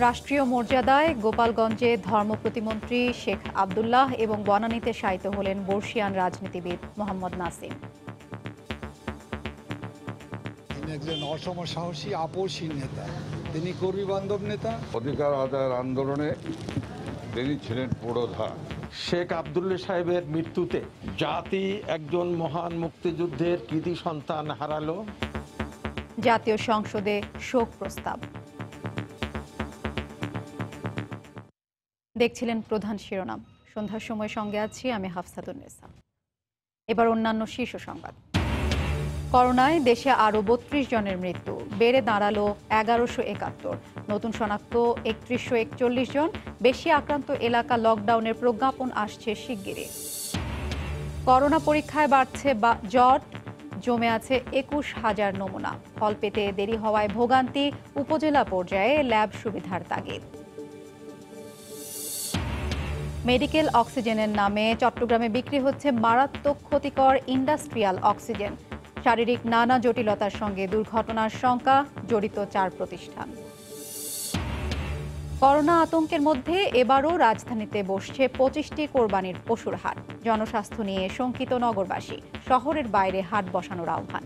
রাষ্ট্রীয় মর্যাদায় গোপালগঞ্জে ধর্ম প্রতিমন্ত্রী শেখ আব্দুল্লাহ এবং বনানীতে শায়িত হলেন বর্ষিয়ান রাজনীতিবিদ মোহাম্মদ নাসিম। তিনি একজন অসমসাহসী আপোষহীন নেতা, তিনি কর্মী বান্ধব নেতা। অধিকার আদায়ের আন্দোলনে তিনি ছিলেন পুরোধা। শেখ আব্দুল্লাহ সাহেবের মৃত্যুতে জাতি একজন মহান মুক্তিযুদ্ধের কৃতি সন্তান হারালো। জাতীয় সংসদে শোক প্রস্তাব। দেখছিলেন প্রধান শিরোনাম। সন্ধ্যার সময় সঙ্গে আছি আমি হাফসাতুন্নেসা। এবার অন্যান্য শীর্ষ সংবাদ। করোনায় দেশে আরও ৩২ জনের মৃত্যু, বেড়ে দাঁড়ালো ১১৭১। নতুন শনাক্ত ৩১৪১ জন। বেশি আক্রান্ত এলাকা লকডাউনের প্রজ্ঞাপন আসছে শিগগিরই। করোনা পরীক্ষায় বাড়ছে জট, জমে আছে ২১,০০০ নমুনা। ফল পেতে দেরি হওয়ায় ভোগান্তি, উপজেলা পর্যায়ে ল্যাব সুবিধার তাগিদ। মেডিকেল অক্সিজেনের নামে চট্টগ্রামে বিক্রি হচ্ছে মারাত্মক ক্ষতিকর ইন্ডাস্ট্রিয়াল অক্সিজেন। শারীরিক নানা জটিলতার সঙ্গে দুর্ঘটনার শঙ্কা, জড়িত ৪ প্রতিষ্ঠান। করোনা আতঙ্কের মধ্যে এবারও রাজধানীতে বসছে ২৫টি কোরবানির পশুর হাট। জনস্বাস্থ্য নিয়ে শঙ্কিত নগরবাসী, শহরের বাইরে হাট বসানোর আহ্বান।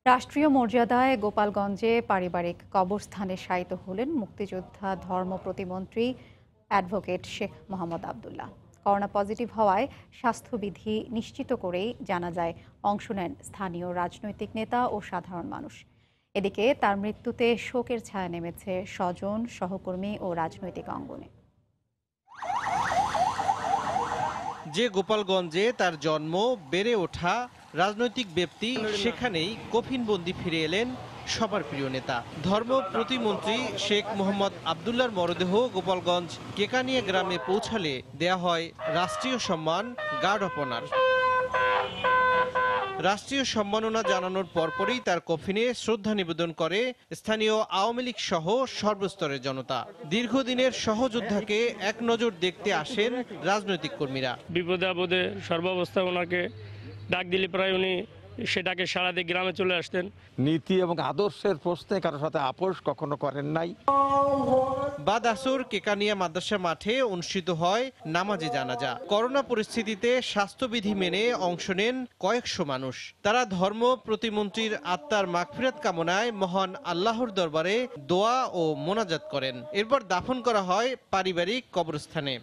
রাষ্ট্রীয় মর্যাদায় গোপালগঞ্জে পারিবারিক কবরস্থানে শায়িত হলেন মুক্তিযোদ্ধা ধর্ম প্রতিমন্ত্রী advocate Sheikh Mohammad Abdullah. Corona positive হওয়ায় স্বাস্থ্যবিধি নিশ্চিত করেই জানাজায় অংশ নেন স্থানীয় রাজনৈতিক নেতা ও সাধারণ মানুষ। এদিকে তার মৃত্যুতে শোকের ছায়া নেমেছে স্বজন, সহকর্মী ও রাজনৈতিক অঙ্গনে। যে গোপালগঞ্জে তার জন্ম, বেড়ে ওঠা, রাজনৈতিক ব্যক্তি, সেখানেই কফিনবন্দি ফিরে এলেন সবার প্রিয় নেতা। ধর্ম প্রতিমন্ত্রী শেখ মোহাম্মদ আব্দুল্লাহর মরদেহ গোপালগঞ্জ কেকানিয়া গ্রামে পৌঁছালে দেয়া হয় রাষ্ট্রীয় সম্মান, গার্ড অফ অনার। রাষ্ট্রীয় সম্মাননা জানানোর পরপরই তার কফিনে শ্রদ্ধা নিবেদন করে স্থানীয় আওয়ামী লীগ সহ সর্বস্তরের জনতা। দীর্ঘদিনের সহযোদ্ধাকে এক নজর দেখতে আসেন রাজনৈতিক কর্মীরা। বিপদে আপদে সর্বাবস্থায় ওনাকে ডাক দিলে প্রায় উনি সেটাকে সাড়া দিয়ে গ্রামে চলে আসতেন। নীতি এবং আদর্শের প্রশ্নে কারোর সাথে আপোষ কখনো করেন নাই। বাদ আসর কেকানিয়া মাদ্রাসা মাঠে অনুষ্ঠিত হয় নামাজে জানাজা। করোনা পরিস্থিতিতে স্বাস্থ্যবিধি মেনে অংশ নেন কয়েকশো মানুষ। তারা ধর্ম প্রতিমন্ত্রীর আত্মার মাগফিরাত কামনায় মহান আল্লাহর দরবারে দোয়া ও মোনাজাত করেন। এরপর দাফন করা হয় পারিবারিক কবরস্থানে।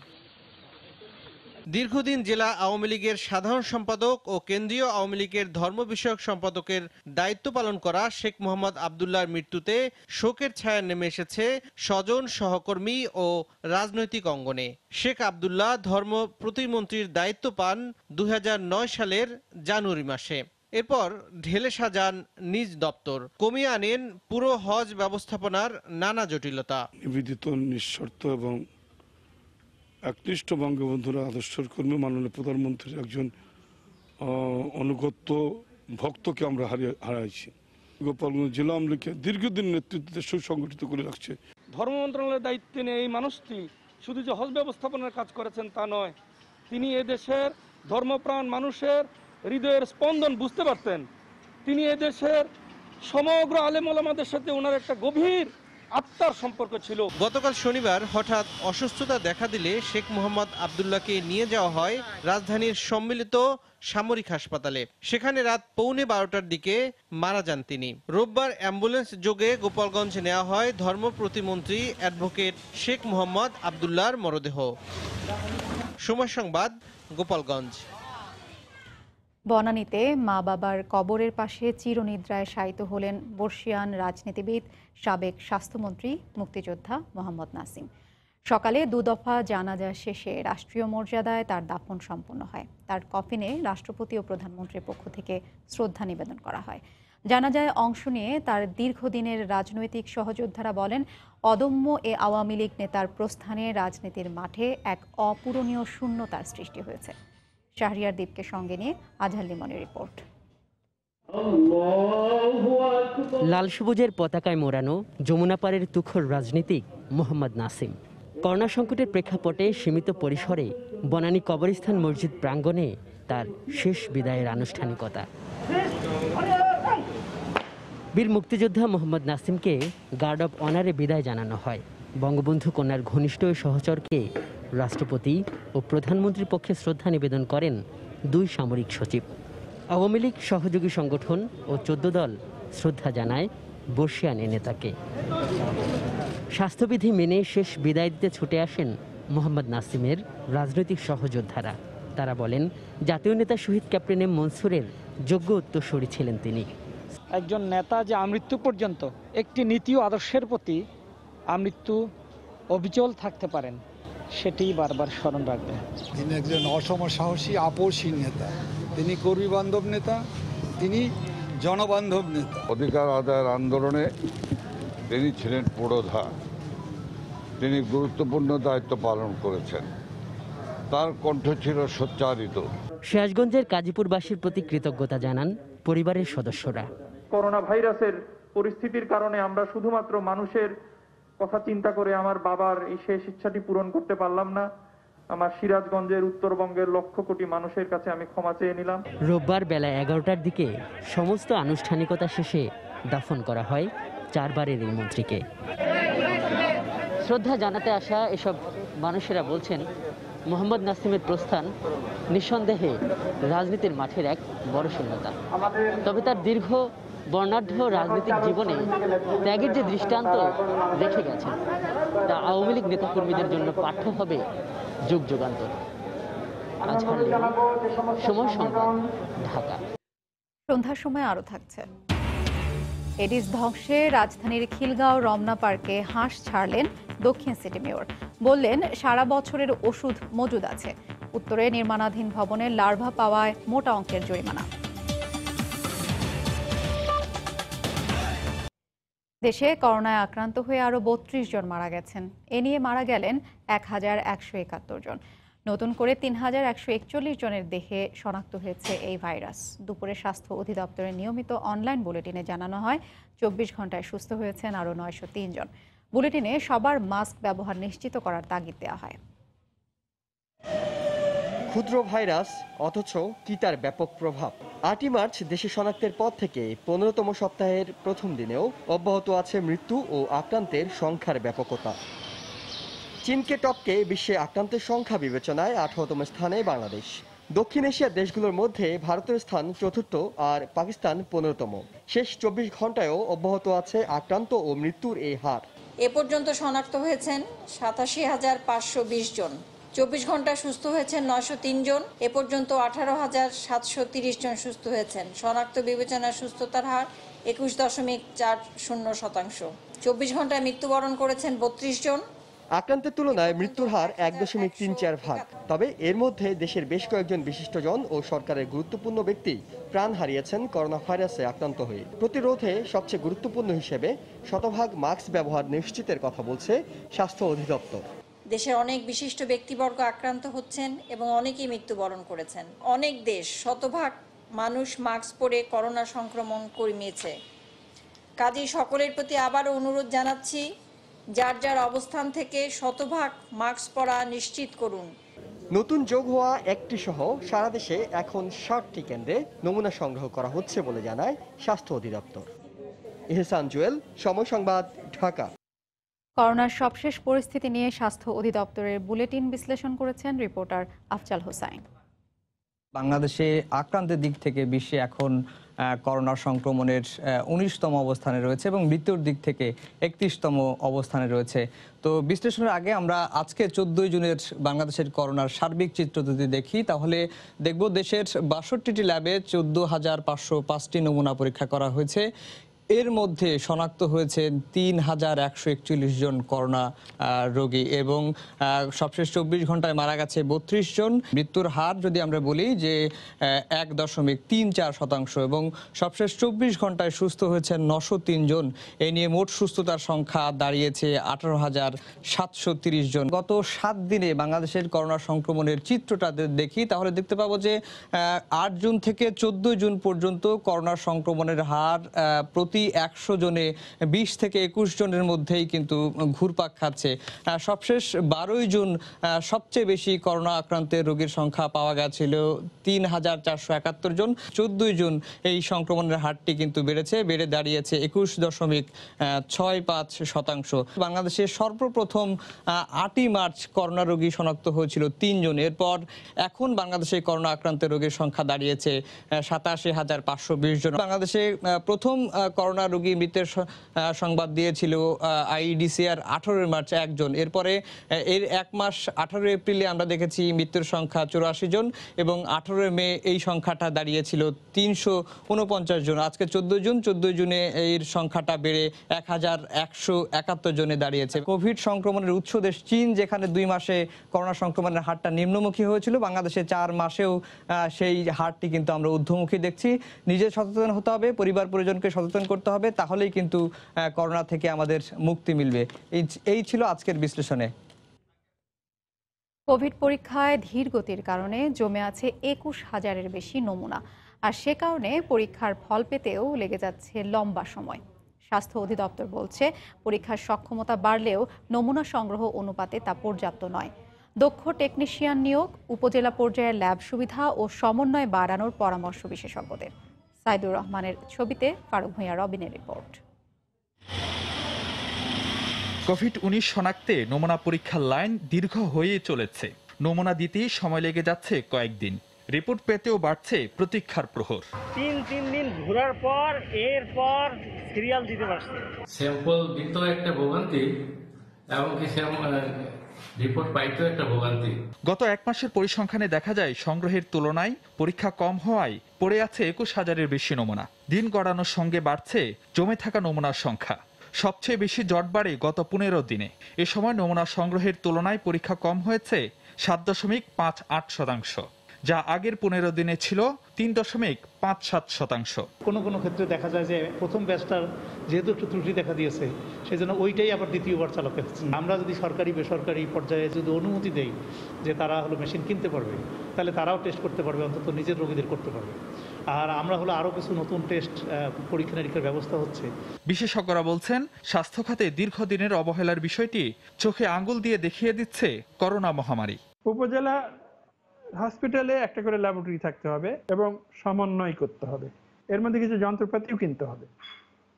দীর্ঘদিন জেলা আওয়ামী লীগের সাধারণ সম্পাদক ও কেন্দ্রীয় আওয়ামী লীগের ধর্ম বিষয়ক সম্পাদকের দায়িত্ব পালন করা শেখ মোহাম্মদ আব্দুল্লাহর মৃত্যুতে শোকের ছায়া নেমে এসেছে স্বজন, সহকর্মী ও রাজনৈতিক অঙ্গনে। শেখ আব্দুল্লাহ ধর্ম প্রতিমন্ত্রীর দায়িত্ব পান ২০০৯ সালের জানুয়ারি মাসে। এরপর ঢেলে সাজান নিজ দপ্তর, কমিয়ে আনেন পুরো হজ ব্যবস্থাপনার নানা জটিলতা। নিবেদিত, নিঃশর্ত এবং একনিষ্ঠ বঙ্গবন্ধুর আদর্শের কর্মী, মাননীয় প্রধানমন্ত্রীর একজন অনুগত ভক্তকে আমরা হারাইছি। গোপালগঞ্জ জেলা আওয়ামী লীগকে দীর্ঘদিন নেতৃত্বে সুসংগঠিত করে রাখছে। ধর্ম মন্ত্রণালয়ের দায়িত্বে নিয়ে এই মানুষটি শুধু যে হজ ব্যবস্থাপনার কাজ করেছেন তা নয়, তিনি এদেশের ধর্মপ্রাণ মানুষের হৃদয়ের স্পন্দন বুঝতে পারতেন। তিনি এদেশের সমগ্র আলেম ওলামাদের সাথে ওনার একটা গভীর আত্মার সম্পর্ক ছিল। গতকাল শনিবার হঠাৎ অসুস্থতা দেখা দিলে শেখ মোহাম্মদ আব্দুল্লাহকে নিয়ে যাওয়া হয় রাজধানীর সম্মিলিত সামরিক হাসপাতালে। সেখানে রাত 12:15টার দিকে মারা যান তিনি। রোববার অ্যাম্বুলেন্স যোগে গোপালগঞ্জ নেওয়া হয় ধর্ম প্রতিমন্ত্রী অ্যাডভোকেট শেখ মোহাম্মদ আব্দুল্লাহর মরদেহ। সময় সংবাদ, গোপালগঞ্জ। বনানীতে মা বাবার কবরের পাশে চিরনিদ্রায় শায়িত হলেন বর্ষিয়ান রাজনীতিবিদ, সাবেক স্বাস্থ্যমন্ত্রী, মুক্তিযোদ্ধা মোহাম্মদ নাসিম। সকালে 2 দফা জানাজা শেষে রাষ্ট্রীয় মর্যাদায় তার দাফন সম্পন্ন হয়। তার কফিনে রাষ্ট্রপতি ও প্রধানমন্ত্রীর পক্ষ থেকে শ্রদ্ধা নিবেদন করা হয়। জানাজায় অংশ নিয়ে তার দীর্ঘদিনের রাজনৈতিক সহযোদ্ধারা বলেন, অদম্য এ আওয়ামী লীগ নেতার প্রস্থানে রাজনীতির মাঠে এক অপূরণীয় শূন্যতার সৃষ্টি হয়েছে। শাহরিয়ার দ্বীপকে সঙ্গে নিয়ে আজহার লিমনের রিপোর্ট। লাল সবুজের পতাকায় মোড়ানো যমুনা পাড়ের তুখোর রাজনীতিক মোহাম্মদ নাসিম। করোনা সংকটের প্রেক্ষাপটে সীমিত পরিসরে বনানী কবরস্থান মসজিদ প্রাঙ্গণে তার শেষ বিদায়ের আনুষ্ঠানিকতা। বীর মুক্তিযোদ্ধা মোহাম্মদ নাসিমকে গার্ড অব অনারে বিদায় জানানো হয়। বঙ্গবন্ধু কন্যার ঘনিষ্ঠ সহচরকে রাষ্ট্রপতি ও প্রধানমন্ত্রীর পক্ষে শ্রদ্ধা নিবেদন করেন দুই সামরিক সচিব। আওয়ামী লীগ সহযোগী সংগঠন ও 14 দল শ্রদ্ধা জানায় বর্ষিয়ান এ নেতাকে। স্বাস্থ্যবিধি মেনে শেষ বিদায় দিতে ছুটে আসেন মোহাম্মদ নাসিমের রাজনৈতিক সহযোদ্ধারা। তারা বলেন, জাতীয় নেতা শহীদ ক্যাপ্টেন এম মনসুরের যোগ্য উত্তরসূরি ছিলেন তিনি। একজন নেতা যে আমৃত্যু পর্যন্ত একটি নীতি ও আদর্শের প্রতি আমৃত্যু অবিচল থাকতে পারেন, সেটি বারবার স্মরণ রাখবেন। তিনি একজন অসম সাহসী আপোষহীন নেতা, তিনি কর্মী বান্ধব নেতা, তিনি জনবান্ধব নেতা। অধিকার আদায়ের আন্দোলনে তিনি ছিলেন পুরোধা। তিনি গুরুত্বপূর্ণ দায়িত্ব পালন করেছেন। তার কণ্ঠ ছিল সোচ্চারিত। সিরাজগঞ্জের কাজীপুরবাসীর প্রতি কৃতজ্ঞতা জানান পরিবারের সদস্যরা। করোনা ভাইরাসের পরিস্থিতির কারণে আমরা শুধুমাত্র মানুষের কথা চিন্তা করে আমার বাবার এই শেষ ইচ্ছাটি পূরণ করতে পারলাম না। আমার সিরাজগঞ্জের উত্তরবঙ্গের লক্ষ কোটি মানুষের কাছে আমি ক্ষমা চেয়ে নিলাম। রোববার বেলা 11টার দিকে সমস্ত আনুষ্ঠানিকতা শেষে দাফন করা হয় 4 বারের এই মন্ত্রীকে। শ্রদ্ধা জানাতে আসা এসব মানুষেরা বলছেন, মোহাম্মদ নাসিমের প্রস্থান নিঃসন্দেহে রাজনীতির মাঠের এক বড় শূন্যতা। তবে তার দীর্ঘ বর্ণাঢ্য রাজনৈতিক জীবনে ত্যাগের যে দৃষ্টান্ত রেখে গেছেন, তা আওয়ামী লীগ নেতাকর্মীদের জন্য পাঠ্য হবে যুগ যুগান্তর। আজহার লিমন, সময় সংবাদ, ঢাকা। সন্ধ্যার সময় আরও থাকছে। এডিস ধ্বংসে রাজধানীর খিলগাঁও রমনা পার্কে হাঁস ছাড়লেন দক্ষিণ সিটি মেয়র। বললেন, সারা বছরের ওষুধ মজুদ আছে। উত্তরে নির্মাণাধীন ভবনের লার্ভা পাওয়ায় মোটা অঙ্কের জরিমানা। দেশে করোনায় আক্রান্ত হয়ে আরও 32 জন মারা গেছেন। এ নিয়ে মারা গেলেন 1171 জন। নতুন করে 3141 জনের দেহে শনাক্ত হয়েছে এই ভাইরাস। দুপুরে স্বাস্থ্য অধিদপ্তরের নিয়মিত অনলাইন বুলেটিনে জানানো হয় 24 ঘন্টায় সুস্থ হয়েছেন আরও 903 জন। বুলেটিনে সবার মাস্ক ব্যবহার নিশ্চিত করার তাগিদ দেওয়া হয়। ক্ষুদ্র ভাইরাস, অথচ কি তার ব্যাপক প্রভাব। 8ই মার্চ দেশে শনাক্তের পর থেকে 15তম সপ্তাহের প্রথম দিনেও অব্যাহত আছে মৃত্যু ও আক্রান্তের সংখ্যার ব্যাপকতা। চীনকে টপকে বিশ্বে আক্রান্তের সংখ্যা বিবেচনায় 18তম স্থানে বাংলাদেশ। দক্ষিণ এশিয়ার দেশগুলোর মধ্যে ভারতের স্থান চতুর্থ আর পাকিস্তান 15তম। শেষ 24 ঘন্টায়ও অব্যাহত আছে আক্রান্ত ও মৃত্যুর এই হার। এ পর্যন্ত শনাক্ত হয়েছেন 87,520 জন। 24 ঘন্টায় সুস্থ হয়েছেন 903 জন। এ পর্যন্ত 18,730 জন সুস্থ হয়েছেন। শনাক্ত বিবেচনার সুস্থতার হার 21.40%। 24 ঘন্টায় মৃত্যুবরণ করেছেন 32 জন। আক্রান্তের তুলনায় মৃত্যুর হার 1.34 ভাগ। তবে এর মধ্যে দেশের বেশ কয়েকজন বিশিষ্টজন ও সরকারের গুরুত্বপূর্ণ ব্যক্তি প্রাণ হারিয়েছেন করোনা ভাইরাসে আক্রান্ত হয়ে। প্রতিরোধে সবচেয়ে গুরুত্বপূর্ণ হিসেবে শতভাগ মাস্ক ব্যবহার নিশ্চিতের কথা বলছে স্বাস্থ্য অধিদপ্তর। দেশের অনেক বিশিষ্ট ব্যক্তিবর্গ আক্রান্ত হচ্ছেন এবং অনেকেই মৃত্যুবরণ করেছেন। অনেক দেশ শতভাগ মানুষ মাস্ক পরে করোনা সংক্রমণ কমিয়েছে। কাজেই সকলের প্রতি আবারও অনুরোধ জানাচ্ছি, যার যার অবস্থান থেকে শতভাগ মাস্ক পরা নিশ্চিত করুন। নতুন যোগ হওয়া একটি সহ সারা দেশে এখন 60টি কেন্দ্রে নমুনা সংগ্রহ করা হচ্ছে বলে জানায় স্বাস্থ্য অধিদপ্তর। ইহসান জুয়েল, সময় সংবাদ, ঢাকা। করোনার সবশেষ পরিস্থিতি নিয়ে স্বাস্থ্য অধিদপ্তরের বুলেটিন বিশ্লেষণ করেছেন রিপোর্টার আফজাল হোসাইন। বাংলাদেশে আক্রান্তের দিক থেকে বিশ্বে এখন করোনা সংক্রমণের 19তম অবস্থানে রয়েছে এবং মৃত্যুর দিক থেকে 31তম অবস্থানে রয়েছে। তো বিশ্লেষণের আগে আমরা আজকে 14 জুনের বাংলাদেশের করোনার সার্বিক চিত্র যদি দেখি, তাহলে দেখব দেশের 62টি ল্যাবে 14,505টি নমুনা পরীক্ষা করা হয়েছে। এর মধ্যে শনাক্ত হয়েছে ৩,১৪১ জন করোনা রোগী এবং সবশেষ ২৪ ঘন্টায় মারা গেছে ৩২ জন। মৃত্যুর হার যদি আমরা বলি যে ১.৩৪% এবং সবশেষ ২৪ ঘন্টায় সুস্থ হয়েছে ৯০৩ জন। এ নিয়ে মোট সুস্থতার সংখ্যা দাঁড়িয়েছে ১৮,৭৩০ জন। গত ৭ দিনে বাংলাদেশের করোনা সংক্রমণের চিত্রটা দেখি তাহলে দেখতে পাবো যে ৮ জুন থেকে ১৪ জুন পর্যন্ত করোনা সংক্রমণের হার প্রতি ১০০ জনে ২০ থেকে ২১ জনের মধ্যেই কিন্তু ঘুরপাক খাচ্ছে। সবশেষ ১২ জুন সবচেয়ে বেশি করোনা আক্রান্তের রোগীর সংখ্যা পাওয়া গেছিল ৩,৪৭১ জন। ১৪ জুন এই সংক্রমণের হারটি কিন্তু বেড়ে দাঁড়িয়েছে ২১.৬৫%। বাংলাদেশে সর্বপ্রথম ৮ই মার্চ করোনা রোগী শনাক্ত হয়েছিল ৩ জন। এরপর এখন বাংলাদেশে করোনা আক্রান্তের রোগীর সংখ্যা দাঁড়িয়েছে ৮৭,৫২০ জন। বাংলাদেশে প্রথম করোনা রোগী মৃতের সংবাদ দিয়েছিল আইইডিসিআর ১৮ মার্চ ১ জন। এরপরে এর 1 মাস ১৮ এপ্রিলে আমরা দেখেছি মৃত্যুর সংখ্যা ৮৪ জন এবং ১৮ মে এই সংখ্যাটা দাঁড়িয়েছিল ৩৪৯ জন। আজকে ১৪ জুনে এর সংখ্যাটা বেড়ে ১,১৭১ জনে দাঁড়িয়েছে। কোভিড সংক্রমণের উৎস দেশ চীন, যেখানে ২ মাসে করোনা সংক্রমণের হারটা নিম্নমুখী হয়েছিল, বাংলাদেশে ৪ মাসেও সেই হারটি কিন্তু আমরা ঊর্ধ্বমুখী দেখছি। নিজে সচেতন হতে হবে, পরিবার পরিজনকে সচেতন করতে হবে, তাহলেই কিন্তু করোনা থেকে আমাদের মুক্তি মিলবে। এই ছিল আজকের বিশ্লেষণে। কোভিড পরীক্ষায় ধীর গতির কারণে জমে আছে ২১,০০০-এর বেশি নমুনা, আর সে কারণে পরীক্ষার ফল পেতেও লেগে যাচ্ছে লম্বা সময়। স্বাস্থ্য অধিদপ্তর বলছে পরীক্ষার সক্ষমতা বাড়লেও নমুনা সংগ্রহ অনুপাতে তা পর্যাপ্ত নয়। দক্ষ টেকনিশিয়ান নিয়োগ, উপজেলা পর্যায়ের ল্যাব সুবিধা ও সমন্বয় বাড়ানোর পরামর্শ বিশেষজ্ঞদের। সাইদুর রহমানের ছবিতে ফারুক ভূঁইয়া রবিনের রিপোর্ট। কোভিড-১৯ শনাক্তে নমুনা পরীক্ষার লাইন দীর্ঘ হয়ে চলেছে। নমুনা দিতেই সময় লেগে যাচ্ছে কয়েকদিন। রিপোর্ট পেতেও বাড়ছে প্রতীক্ষার প্রহর। তিন দিন ঘোরার পর এরপর সিরিয়াল দিতে পারছে। স্যাম্পল দিতেও একটা ভোগান্তি, এমনকি রিপোর্ট পাইতেও একটা ভোগান্তি। গত ১ মাসের পরিসংখ্যানে দেখা যায় সংগ্রহের তুলনায় পরীক্ষা কম হওয়ায় পড়ে আছে ২১,০০০-এর বেশি নমুনা। দিন গড়ানোর সঙ্গে বাড়ছে জমে থাকা নমুনার সংখ্যা। সবচেয়ে বেশি জট বাড়ে গত ১৫ দিনে। এ সময় নমুনা সংগ্রহের তুলনায় পরীক্ষা কম হয়েছে ৭.৫৮%, যা আগের ১৫ দিনে ছিল ৩.৫৭%। কোনো ক্ষেত্রে দেখা যায় যে প্রথম ব্যাচটার যেহেতু একটু ত্রুটি দেখা দিয়েছে, সেই জন্য ওইটাই আবার দ্বিতীয়বার চালাতে হচ্ছে। আমরা যদি সরকারি বেসরকারি পর্যায়ে যদি অনুমতি দেই যে তারা মেশিন কিনতে পারবে, তাহলে তারাও টেস্ট করতে পারবে, অন্তত নিজের রোগীদের করতে পারবে। আর আমরা আরও কিছু নতুন টেস্ট পরীক্ষা নিরীক্ষার ব্যবস্থা হচ্ছে। বিশেষজ্ঞরা বলছেন স্বাস্থ্য খাতে দীর্ঘদিনের অবহেলার বিষয়টি চোখে আঙ্গুল দিয়ে দেখিয়ে দিচ্ছে করোনা মহামারী। উপজেলা হসপিটালে একটা করে ল্যাবরেটরি থাকতে হবে এবং সমন্বয় করতে হবে। এর মধ্যে কিছু যন্ত্রপাতিও কিনতে হবে,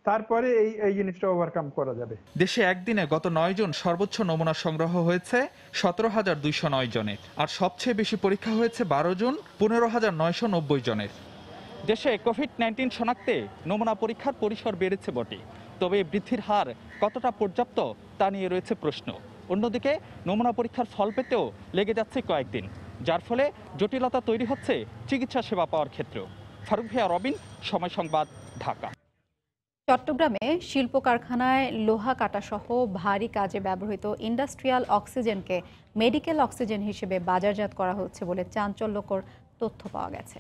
তারপরে এই জিনিসটা ওভারকাম করা যাবে। দেশে একদিনে গত ৯ জন সর্বোচ্চ নমুনা সংগ্রহ হয়েছে ১৭,২০৯ জনের, আর সবচেয়ে বেশি পরীক্ষা হয়েছে ১২ জন ১৫,৯৯০ জনের। দেশে কোভিড-১৯ শনাক্তে নমুনা পরীক্ষার পরিসর বেড়েছে বটে, তবে বৃদ্ধির হার কতটা পর্যাপ্ত তা নিয়ে রয়েছে প্রশ্ন। অন্যদিকে নমুনা পরীক্ষার ফল পেতেও লেগে যাচ্ছে কয়েকদিন, যার ফলে জটিলতা তৈরি হচ্ছে চিকিৎসা সেবা পাওয়ার ক্ষেত্রেও। ফারুক ভূঁইয়া, রবিন, সময় সংবাদ, ঢাকা। চট্টগ্রামে শিল্প কারখানায় লোহা কাটা সহ ভারী কাজে ব্যবহৃত ইন্ডাস্ট্রিয়াল অক্সিজেনকে মেডিকেল অক্সিজেন হিসেবে বাজারজাত করা হচ্ছে বলে চাঞ্চল্যকর তথ্য পাওয়া গেছে।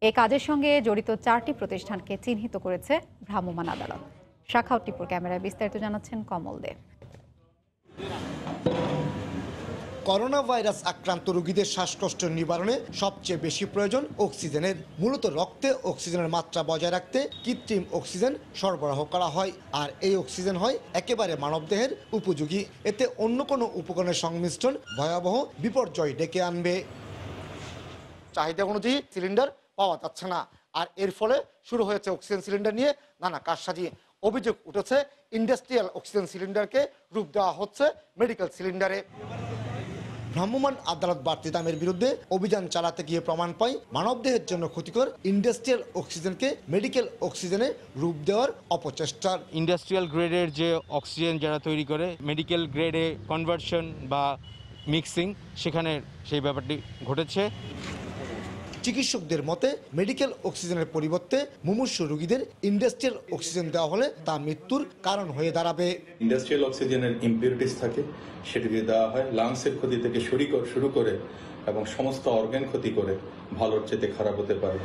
এই কাজের সঙ্গে জড়িত 4টি প্রতিষ্ঠানকে চিহ্নিত করেছে ভ্রাম্যমাণ আদালত। শাখাউত টিপুর ক্যামেরায় বিস্তারিত জানাচ্ছেন কমল দে। করোনা ভাইরাস আক্রান্ত রোগীদের শ্বাসকষ্ট নিবারণে সবচেয়ে বেশি প্রয়োজন অক্সিজেনের। মূলত রক্তে অক্সিজেনের মাত্রা বজায় রাখতে কৃত্রিম অক্সিজেন সরবরাহ করা হয়, আর এই অক্সিজেন হয় একেবারে মানবদেহের উপযোগী। এতে অন্য কোনো উপকরণের সংমিশ্রণ ভয়াবহ বিপর্যয় ডেকে আনবে। চাহিদা অনুযায়ী সিলিন্ডার পাওয়া যাচ্ছে না, আর এর ফলে শুরু হয়েছে অক্সিজেন সিলিন্ডার নিয়ে নানা কারসাজি। অভিযোগ উঠেছে ইন্ডাস্ট্রিয়াল অক্সিজেন সিলিন্ডারকে রূপ দেওয়া হচ্ছে মেডিকেল সিলিন্ডারে। ভ্রাম্যমাণ আদালত বাড়তি দামের বিরুদ্ধে অভিযান চালাতে গিয়ে প্রমাণ পায় মানবদেহের জন্য ক্ষতিকর ইন্ডাস্ট্রিয়াল অক্সিজেনকে মেডিকেল অক্সিজেনে রূপ দেওয়ার অপচেষ্টার। ইন্ডাস্ট্রিয়াল গ্রেডের যে অক্সিজেন যারা তৈরি করে মেডিকেল গ্রেডে কনভার্সন বা মিক্সিং, সেখানে সেই ব্যাপারটি ঘটেছে। চিকিৎসকদের মতে মেডিকেল অক্সিজেনের পরিবর্তে মুমূর্ষু রোগীদের ইন্ডাস্ট্রিয়াল অক্সিজেন দেওয়া হলে তা মৃত্যুর কারণ হয়ে দাঁড়াবে। ইন্ডাস্ট্রিয়াল অক্সিজেনের ইম্পিউরিটিস থাকে, সেটি যদি দেওয়া হয় লাংসের ক্ষতি থেকে শুরু করে এবং সমস্ত অর্গান ক্ষতি করে ভালোর চেয়ে খারাপ হতে পারে।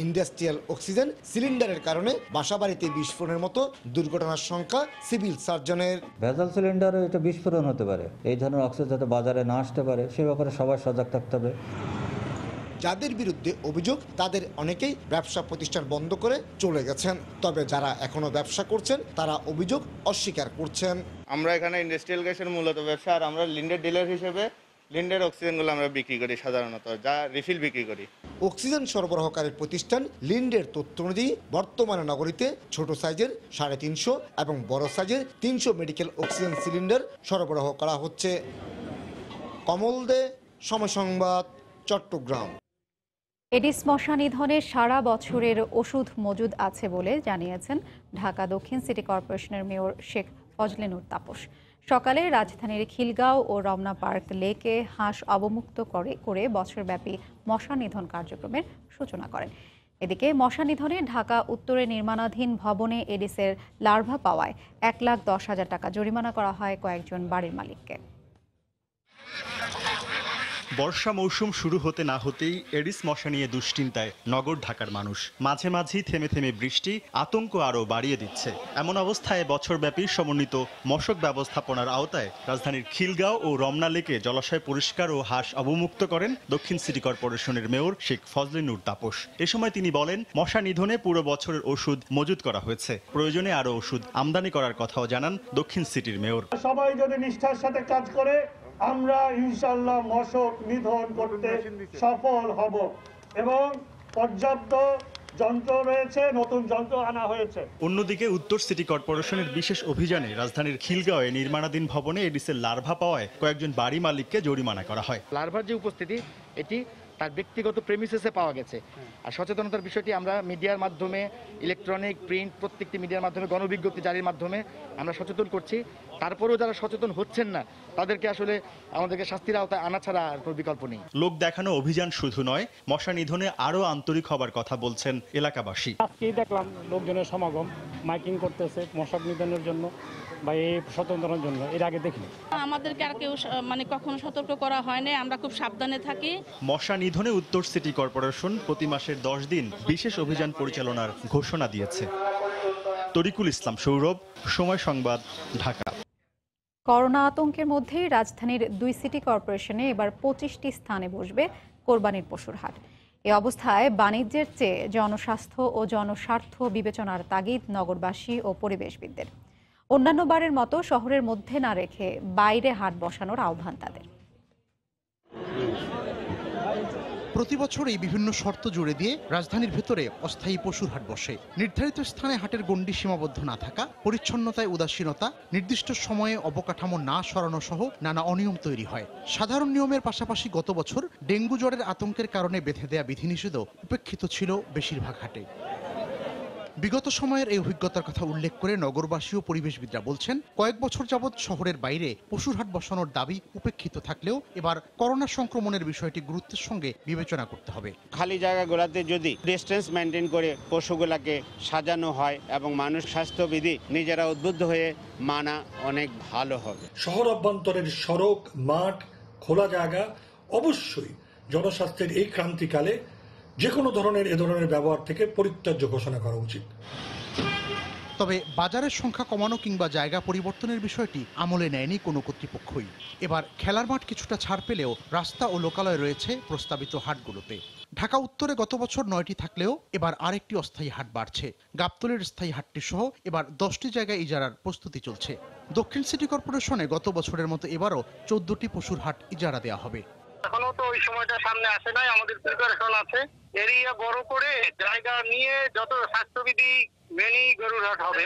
ইন্ডাস্ট্রিয়াল অক্সিজেন সিলিন্ডারের কারণে বাসাবাড়িতে বিস্ফোরণের মতো দুর্ঘটনার সংখ্যা সিভিল সার্জনের। ভেজাল সিলিন্ডারে এটা বিস্ফোরণ হতে পারে। এই ধরনের অক্সিজেন যাতে বাজারে না আসতে পারে সে ব্যাপারে সবাই সজাগ থাকতে হবে। যাদের বিরুদ্ধে অভিযোগ তাদের অনেকেই ব্যবসা প্রতিষ্ঠান বন্ধ করে চলে গেছেন, তবে যারা এখনো ব্যবসা করছেন তারা অভিযোগ অস্বীকার করছেন। আমরা এখানে ইন্ডাস্ট্রিয়াল গ্যাসের মূলত ব্যবসা, আর আমরা লিন্ডের ডিলার হিসেবে লিন্ডের অক্সিজেনগুলো আমরা বিক্রি করি, সাধারণত যা রিফিল বিক্রি করি। অক্সিজেন সরবরাহকারী প্রতিষ্ঠান লিন্ডের তথ্য অনুযায়ী বর্তমানে নগরীতে ছোট সাইজের 350 এবং বড় সাইজের 300 মেডিকেল অক্সিজেন সিলিন্ডার সরবরাহ করা হচ্ছে। কমল দে, সময় সংবাদ, চট্টগ্রাম। এডিস মশা নিধনে সারা বছরের ওষুধ মজুদ আছে বলে জানিয়েছেন ঢাকা দক্ষিণ সিটি কর্পোরেশনের মেয়র শেখ ফজলে নূর তাপস। সকালে রাজধানীর খিলগাঁও ও রমনা পার্ক লেকে হাঁস অবমুক্ত করে বছরব্যাপী মশা নিধন কার্যক্রমের সূচনা করেন। এদিকে মশা নিধনে ঢাকা উত্তরে নির্মাণাধীন ভবনে এডিসের লার্ভা পাওয়ায় 1,10,000 টাকা জরিমানা করা হয় কয়েকজন বাড়ির মালিককে। বর্ষা মৌসুম শুরু হতে না হতেই এডিস মশা নিয়ে দুশ্চিন্তায় নগর ঢাকার মানুষ। মাঝে মাঝেই থেমে থেমে বৃষ্টি আতঙ্ক আরও বাড়িয়ে দিচ্ছে। এমন অবস্থায় বছরব্যাপী সমন্বিত মশক ব্যবস্থাপনার আওতায় রাজধানীর খিলগাঁও ও রমনা লেকে জলাশয় পরিষ্কার ও হাঁস অবমুক্ত করেন দক্ষিণ সিটি কর্পোরেশনের মেয়র শেখ ফজলে নূর তাপস। এ সময় তিনি বলেন, মশা নিধনে পুরো বছরের ওষুধ মজুত করা হয়েছে, প্রয়োজনে আরও ওষুধ আমদানি করার কথাও জানান দক্ষিণ সিটির মেয়র। সবাই যদি নিষ্ঠার সাথে কাজ করে আমরা ইনশাআল্লাহ মশক নিধন করতে সফল হব এবং পর্যাপ্ত যন্ত্র রয়েছে, নতুন যন্ত্র আনা হয়েছে। অন্যদিকে উত্তর সিটি কর্পোরেশনের বিশেষ অভিযানে রাজধানীর খিলগাঁওয়ে নির্মাণাধীন ভবনে এডিসের লার্ভা পাওয়ায় কয়েকজন বাড়ি মালিককে জরিমানা করা হয়। লার্ভার যে উপস্থিতি এটি তার ব্যক্তিগত প্রেমিসেসে পাওয়া গেছে। আর সচেতনতার বিষয়টি আমরা মিডিয়ার মাধ্যমে, ইলেকট্রনিক, প্রিন্ট প্রত্যেকটি মিডিয়ার মাধ্যমে, গণবিজ্ঞপ্তি জারির মাধ্যমে আমরা সচেতন করছি। তারপরেও যারা সচেতন হচ্ছেন না তাদেরকে আসলে আমাদেরকে শাস্তির আওতায় আনা ছাড়া আর কোনো বিকল্প নেই। লোক দেখানো অভিযান শুধু নয়, মশা নিধনে আরও আন্তরিক হবার কথা বলছেন এলাকাবাসী। আজকেই দেখলাম লোকজনের সমাগম, মাইকিং করতেছে মশক নিধনের জন্য বা এই সচেতনের জন্য, এর আগে দেখিনি। আমাদেরকে আর কেউ কখনো সতর্ক করা হয় না, আমরা খুব সাবধানে থাকি। মশা নিধনে উত্তর সিটি কর্পোরেশন প্রতি মাসের 10 দিন বিশেষ অভিযান পরিচালনার ঘোষণা দিয়েছে। তরিকুল ইসলাম সৌরভ, সময় সংবাদ, ঢাকা। করোনা আতঙ্কের মধ্যেই রাজধানীর 2 সিটি কর্পোরেশনে এবার 25টি স্থানে বসবে কোরবানির পশুর হাট। এ অবস্থায় বাণিজ্যের চেয়ে জনস্বাস্থ্য ও জনস্বার্থ বিবেচনার তাগিদ নগরবাসী ও পরিবেশবিদদের। অন্যান্য বারের মতো শহরের মধ্যে না রেখে বাইরে হাট বসানোর আহ্বান তাদের। প্রতি বছর এই বিভিন্ন শর্ত জুড়ে দিয়ে রাজধানীর ভেতরে অস্থায়ী পশুর হাট বসে। নির্ধারিত স্থানে হাটের গণ্ডি সীমাবদ্ধ না থাকা, পরিচ্ছন্নতায় উদাসীনতা, নির্দিষ্ট সময়ে অবকাঠামো না সরানো সহ নানা অনিয়ম তৈরি হয়। সাধারণ নিয়মের পাশাপাশি গত বছর ডেঙ্গু জ্বরের আতঙ্কের কারণে বেঁধে দেয়া বিধিনিষেধও উপেক্ষিত ছিল বেশিরভাগ হাটে। বিগত সময়ের এই অভিজ্ঞতার কথা উল্লেখ করে নগরবাসী ও পরিবেশবিদরা বলছেন, কয়েক বছর যাবৎ শহরের বাইরে পশুর হাট বসানোর দাবি উপেক্ষিত থাকলেও এবার করোনা সংক্রমণের বিষয়টি গুরুত্বের সঙ্গে বিবেচনা করতে হবে। খালি জায়গাগুলোতে যদি ডিস্টেন্স মেনটেন করে পশুগুলাকে সাজানো হয় এবং মানুষ স্বাস্থ্যবিধি নিজেরা উদ্বুদ্ধ হয়ে মানা অনেক ভালো হবে। শহর অভ্যন্তরের সড়ক, মাঠ, খোলা জায়গা অবশ্যই জনস্বাস্থ্যের এই ক্রান্তিকালে যে কোনো ধরনের এ ধরনের ব্যবহার থেকে পরিত্যাজ্য ঘোষণা করা উচিত। তবে বাজারের সংখ্যা কমানো কিংবা জায়গা পরিবর্তনের বিষয়টি আমলে নেয়নি কোনো কর্তৃপক্ষই। এবার খেলার মাঠ কিছুটা ছাড় পেলেও রাস্তা ও লোকালয় রয়েছে প্রস্তাবিত হাটগুলোতে। ঢাকা উত্তরে গত বছর 9টি থাকলেও এবার আরেকটি অস্থায়ী হাট বাড়ছে। গাবতলীর স্থায়ী হাটটি সহ এবার 10টি জায়গায় ইজারার প্রস্তুতি চলছে। দক্ষিণ সিটি কর্পোরেশনে গত বছরের মতো এবারও 14টি পশুর হাট ইজারা দেওয়া হবে। এখনো তো ওই সময়টা সামনে আসে নাই, আমাদের প্রিপারেশন আছে। এরিয়া বড় করে জায়গা নিয়ে যত স্বাস্থ্যবিধি মেনেই গরুর হাট হবে।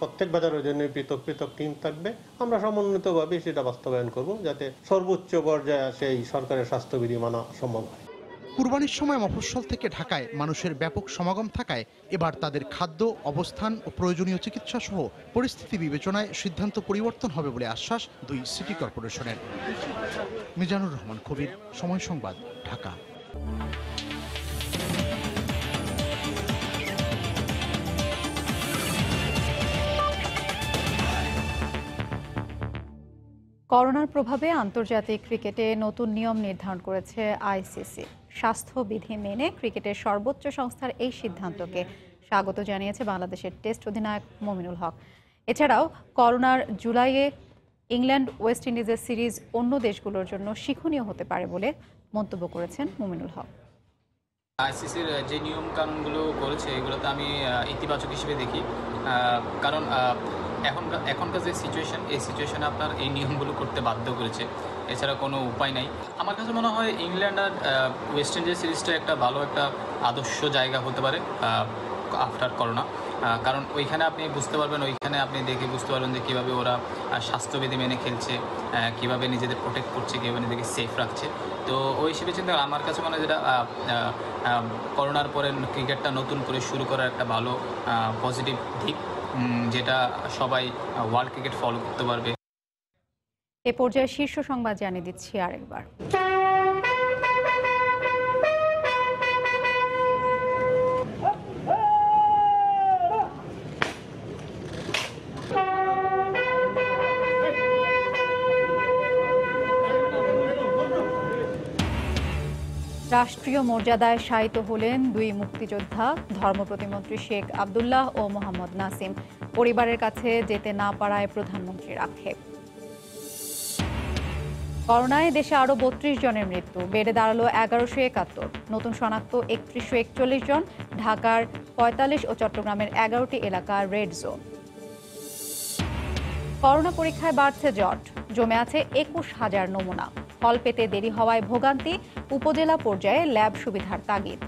প্রত্যেক বাজারের জন্য পৃথক পৃথক টিম থাকবে। আমরা সমন্বিতভাবে সেটা বাস্তবায়ন করব যাতে সর্বোচ্চ পর্যায়ে সেই সরকারের স্বাস্থ্যবিধি মানা সম্ভব হয়। কুরবানির সময় মফস্বল থেকে ঢাকায় মানুষের ব্যাপক সমাগম থাকায় এবার তাদের খাদ্য, অবস্থান ও প্রয়োজনীয় চিকিৎসা সহ পরিস্থিতি বিবেচনায় সিদ্ধান্ত পরিবর্তন হবে বলে আশ্বাস 2 সিটি কর্পোরেশনের। মিজানুর রহমান কবির, সময় সংবাদ, ঢাকা। করোনার প্রভাবে আন্তর্জাতিক ক্রিকেটে নতুন নিয়ম নির্ধারণ করেছে আইসিসি। স্বাস্থ্যবিধি মেনে ক্রিকেটের সর্বোচ্চ সংস্থার এই সিদ্ধান্তকে স্বাগত জানিয়েছে বাংলাদেশের টেস্ট অধিনায়ক মুমিনুল হক। এছাড়াও করোনার জুলাইয়ে ইংল্যান্ড ওয়েস্ট ইন্ডিজের সিরিজ অন্য দেশগুলোর জন্য শিক্ষণীয় হতে পারে বলে মন্তব্য করেছেন মুমিনুল হক। আইসিসির যে নিয়ম কানুনগুলো করেছে এগুলোতে আমি ইতিবাচক হিসেবে দেখি, কারণ এখনকার যে সিচুয়েশন, এই সিচুয়েশনে আপনার এই নিয়মগুলো করতে বাধ্য করেছে, এছাড়া কোনো উপায় নাই। আমার কাছে মনে হয় ইংল্যান্ড আর ওয়েস্ট ইন্ডিজ সিরিজটা একটা ভালো একটা আদর্শ জায়গা হতে পারে আফটার করোনা, কারণ ওইখানে আপনি বুঝতে পারবেন, ওইখানে আপনি দেখে বুঝতে পারবেন যে কীভাবে ওরা স্বাস্থ্যবিধি মেনে খেলছে, কীভাবে নিজেদের প্রোটেক্ট করছে, কীভাবে নিজেকে সেফ রাখছে। তো ওই হিসেবে চিন্তা আমার কাছে মনে হয় যেটা করোনার পরে ক্রিকেটটা নতুন করে শুরু করার একটা ভালো পজিটিভ দিক, যেটা সবাই ওয়ার্ল্ড ক্রিকেট ফলো করতে পারবে। এ পর্যায়ে শীর্ষ সংবাদ জানিয়ে দিচ্ছি আরেকবার। রাষ্ট্রীয় মর্যাদায় শায়িত হলেন দুই মুক্তিযোদ্ধা, ধর্ম প্রতিমন্ত্রী শেখ আব্দুল্লাহ ও মোহাম্মদ নাসিম। পরিবারের কাছে যেতে না পারায় প্রধানমন্ত্রীর আক্ষেপ। করোনায় দেশে আরও ৩২ জনের মৃত্যু, বেড়ে দাঁড়ালো ১১৭১। নতুন শনাক্ত ৩১৪১ জন। ঢাকার ৪৫ ও চট্টগ্রামের ১১টি এলাকা রেড জোন। করোনা পরীক্ষায় বাড়ছে জট, জমে আছে ২১,০০০ নমুনা। ফল পেতে দেরি হওয়ায় ভোগান্তি, উপজেলা পর্যায়ে ল্যাব সুবিধার তাগিদ।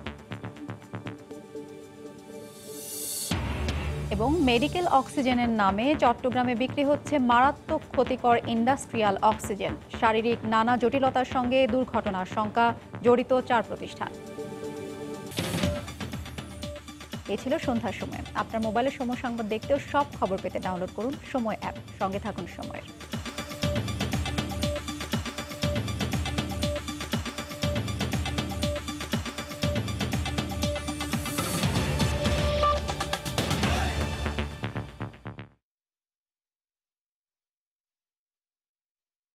এবং মেডিকেল অক্সিজেনের নামে চট্টগ্রামে বিক্রি হচ্ছে মারাত্মক ক্ষতিকর ইন্ডাস্ট্রিয়াল অক্সিজেন। শারীরিক নানা জটিলতার সঙ্গে দুর্ঘটনার শঙ্কা, জড়িত ৪ প্রতিষ্ঠান। এই ছিল সন্ধ্যার সময়। আপনার মোবাইলে সময় সংবাদ দেখতেও সব খবর পেতে ডাউনলোড করুন সময় অ্যাপ। সঙ্গে থাকুন সময়ের।